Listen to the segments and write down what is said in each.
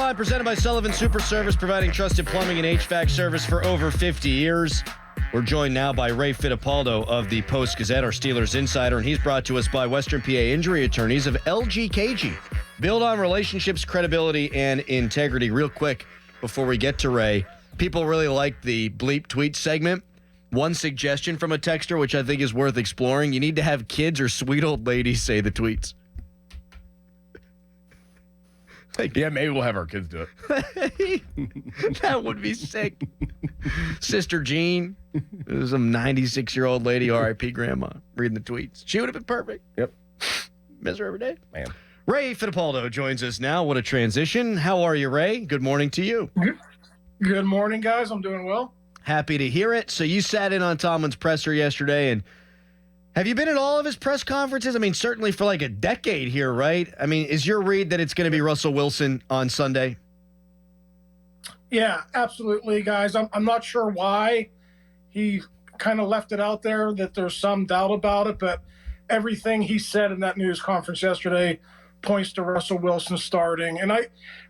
Hotline presented by Sullivan Super Service, providing trusted plumbing and HVAC service for over 50 years. We're joined now by Ray Fittipaldo of the Post-Gazette, our Steelers insider, and he's brought to us by Western PA injury attorneys of LGKG. Build on relationships, credibility, and integrity. Real quick, before we get to Ray, people really like the bleep tweet segment. One suggestion from a texter, which I think is worth exploring, you need to have kids or sweet old ladies say the tweets. Yeah, maybe we'll have our kids do it. That would be sick. Sister Jean, some 96-year-old lady, R.I.P. grandma, reading the tweets. She would have been perfect. Yep. Miss her every day. Man. Ray Fittipaldo joins us now. What a transition. How are you, Ray? Good morning to you. Good morning, guys. I'm doing well. Happy to hear it. So you sat in on Tomlin's presser yesterday, and have you been at all of his press conferences? I mean, certainly for like a decade here, right? I mean, is your read that it's going to be Russell Wilson on Sunday? Yeah, absolutely, guys. I'm not sure why he kind of left it out there that there's some doubt about it, but everything he said in that news conference yesterday points to Russell Wilson starting. And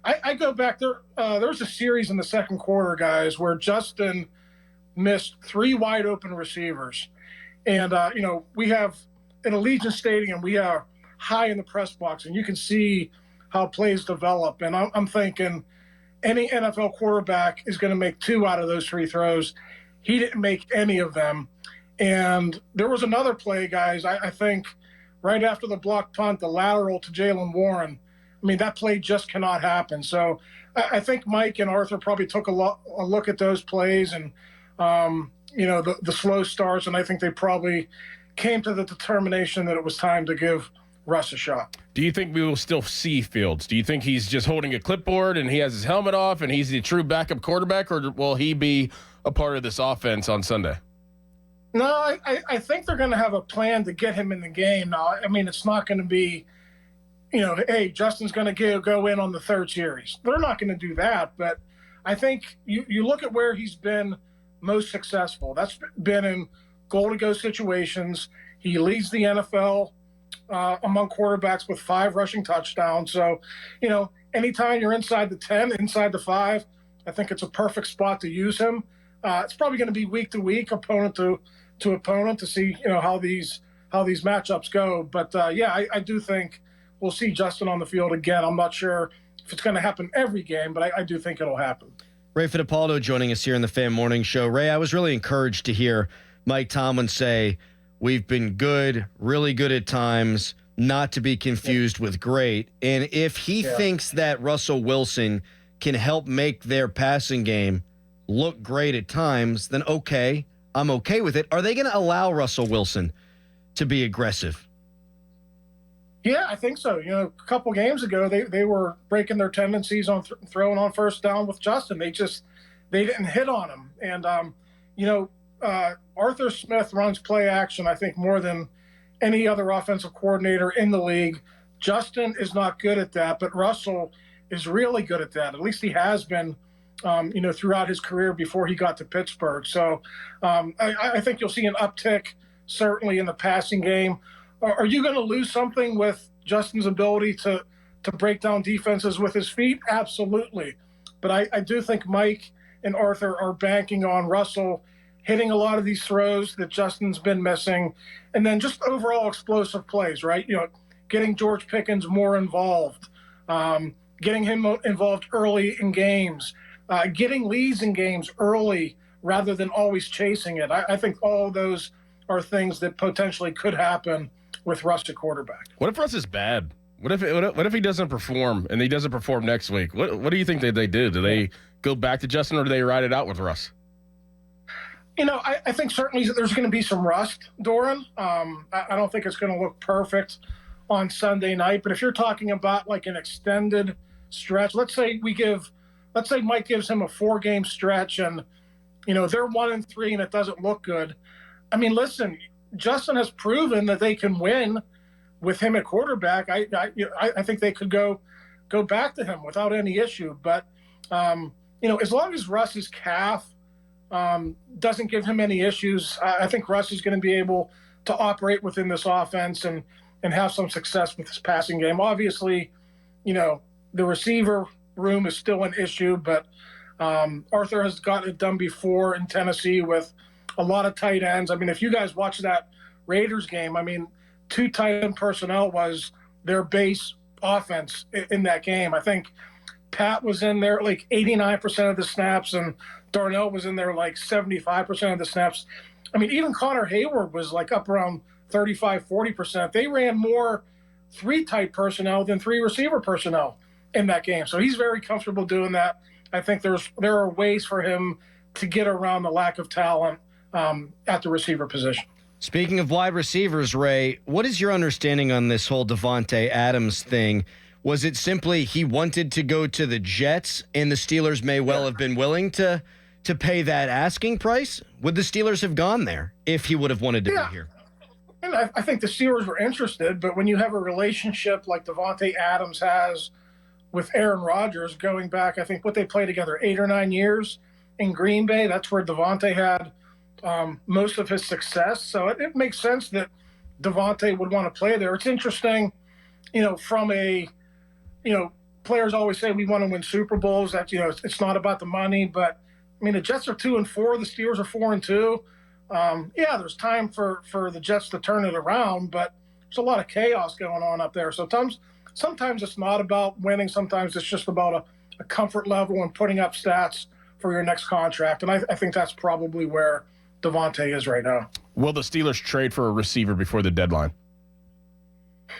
I go back there. There was a series in the second quarter, guys, where Justin missed 3 wide open receivers. And, we have in Allegiant Stadium, we are high in the press box, and you can see how plays develop. And I'm thinking any NFL quarterback is going to make 2 out of those 3 throws. He didn't make any of them. And there was another play, guys, I think right after the blocked punt, the lateral to Jaylen Warren. I mean, that play just cannot happen. So I think Mike and Arthur probably took a look at those plays and, the slow starts, and I think they probably came to the determination that it was time to give Russ a shot. Do you think we will still see Fields? Do you think he's just holding a clipboard and he has his helmet off and he's the true backup quarterback, or will he be a part of this offense on Sunday? No, I think they're going to have a plan to get him in the game. Now, I mean, it's not going to be, hey, Justin's going to go in on the third series. They're not going to do that, but I think you look at where he's been most successful. That's been in goal-to-go situations. He leads the NFL among quarterbacks with 5 rushing touchdowns. So, anytime you're inside the 10, inside the 5, I think it's a perfect spot to use him. It's probably going to be week to week, opponent to opponent, to see how these matchups go. But I do think we'll see Justin on the field again. I'm not sure if it's going to happen every game, but I do think it'll happen. Ray Fittipaldo joining us here in the Fan Morning Show. Ray, I was really encouraged to hear Mike Tomlin say, we've been good, really good at times, not to be confused with great. And if he thinks that Russell Wilson can help make their passing game look great at times, then okay, I'm okay with it. Are they going to allow Russell Wilson to be aggressive? Yeah, I think so. A couple games ago, they were breaking their tendencies on throwing on first down with Justin. They didn't hit on him. And, Arthur Smith runs play action, I think, more than any other offensive coordinator in the league. Justin is not good at that, but Russell is really good at that. At least he has been, throughout his career before he got to Pittsburgh. So I think you'll see an uptick, certainly, in the passing game. Are you going to lose something with Justin's ability to break down defenses with his feet? Absolutely. But I do think Mike and Arthur are banking on Russell hitting a lot of these throws that Justin's been missing, and then just overall explosive plays, right? Getting George Pickens more involved, getting him involved early in games, getting leads in games early rather than always chasing it. I think all of those are things that potentially could happen with Russ at quarterback. What if Russ is bad? What if he doesn't perform and he doesn't perform next week? What do you think they do? Do they go back to Justin, or do they ride it out with Russ? I think certainly there's going to be some rust, Dorin. I don't think it's going to look perfect on Sunday night. But if you're talking about like an extended stretch, let's say Mike gives him a 4-game stretch, and they're 1-3 and it doesn't look good. I mean, listen, Justin has proven that they can win with him at quarterback. I think they could go back to him without any issue. But as long as Russ's calf doesn't give him any issues, I think Russ is going to be able to operate within this offense and have some success with his passing game. Obviously, the receiver room is still an issue, but Arthur has gotten it done before in Tennessee with a lot of tight ends. I mean, if you guys watch that Raiders game, I mean, 2 tight end personnel was their base offense in that game. I think Pat was in there like 89% of the snaps, and Darnell was in there like 75% of the snaps. I mean, even Connor Hayward was like up around 35-40%. They ran more 3 tight personnel than 3 receiver personnel in that game. So he's very comfortable doing that. I think there are ways for him to get around the lack of talent at the receiver position. Speaking of wide receivers, Ray, what is your understanding on this whole Davante Adams thing? Was it simply he wanted to go to the Jets and the Steelers may well have been willing to pay that asking price? Would the Steelers have gone there if he would have wanted to be here? And I think the Steelers were interested, but when you have a relationship like Davante Adams has with Aaron Rodgers going back, I think what they played together 8 or 9 years in Green Bay, that's where Davante had most of his success. So it makes sense that Davante would want to play there. It's interesting, from a, players always say we want to win Super Bowls. That, it's not about the money, but I mean, the Jets are 2-4, the Steelers are 4-2. There's time for the Jets to turn it around, but there's a lot of chaos going on up there. So sometimes it's not about winning. Sometimes it's just about a comfort level and putting up stats for your next contract. And I think that's probably where Davante is right now. Will the Steelers trade for a receiver before the deadline?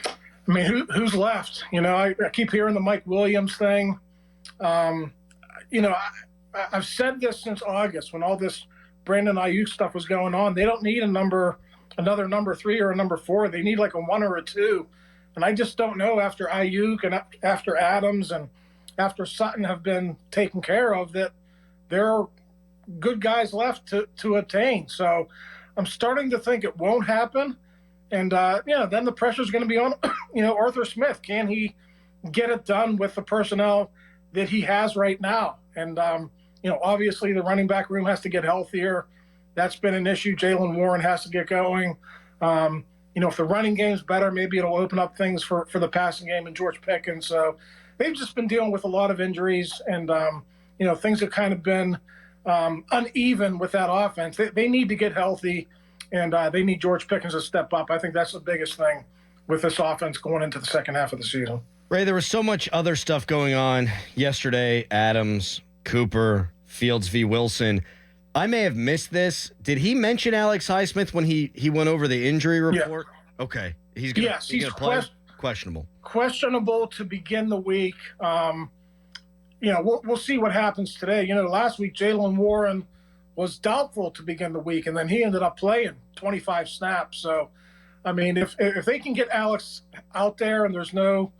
I mean, who's left? I keep hearing the Mike Williams thing. I've said this since August when all this Brandon Ayuk stuff was going on. They don't need another number 3 or a number 4. They need like a 1 or a 2. And I just don't know after Ayuk and after Adams and after Sutton have been taken care of that there are good guys left to attain. So I'm starting to think it won't happen. And, then the pressure is going to be on, Arthur Smith. Can he get it done with the personnel that he has right now? And, obviously the running back room has to get healthier. That's been an issue. Jaylen Warren has to get going. If the running game's better, maybe it'll open up things for the passing game and George Pickens. So they've just been dealing with a lot of injuries and, things have kind of been uneven with that offense. They need to get healthy. And they need George Pickens to step up. I think that's the biggest thing with this offense going into the second half of the season. Ray, there was so much other stuff going on yesterday. Adams, Cooper, Fields v. Wilson. I may have missed this. Did he mention Alex Highsmith when he went over the injury report? Yeah. Okay. He's going to play? Questionable. Questionable to begin the week. We'll see what happens today. Last week, Jaylen Warren was doubtful to begin the week, and then he ended up playing 25 snaps. So, I mean, if they can get Alex out there and there's no,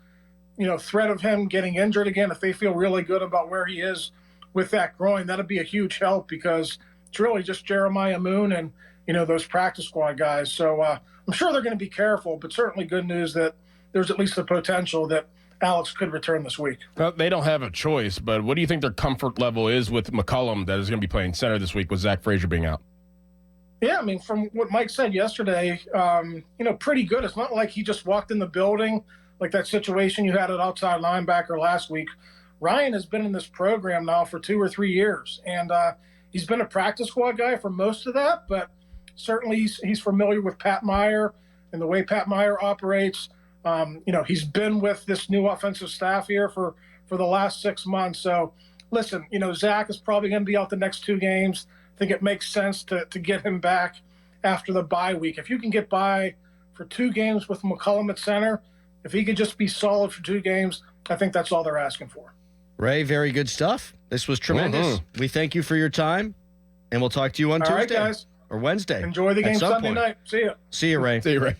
threat of him getting injured again, if they feel really good about where he is with that groin, that'd be a huge help because it's really just Jeremiah Moon and, those practice squad guys. So I'm sure they're going to be careful, but certainly good news that there's at least the potential that Alex could return this week. Well, they don't have a choice, but what do you think their comfort level is with McCollum that is going to be playing center this week with Zach Frazier being out? Yeah, I mean, from what Mike said yesterday, pretty good. It's not like he just walked in the building like that situation you had at outside linebacker last week. Ryan has been in this program now for 2 or 3 years, and he's been a practice squad guy for most of that, but certainly he's familiar with Pat Meyer and the way Pat Meyer operates. He's been with this new offensive staff here for the last 6 months. So, listen, Zach is probably going to be out the next 2 games. I think it makes sense to get him back after the bye week. If you can get by for 2 games with McCollum at center, if he could just be solid for 2 games, I think that's all they're asking for. Ray, very good stuff. This was tremendous. Mm-hmm. We thank you for your time, and we'll talk to you on Tuesday. All right, guys. Or Wednesday. Enjoy the game Sunday night. See you. See you, Ray. See you, Ray.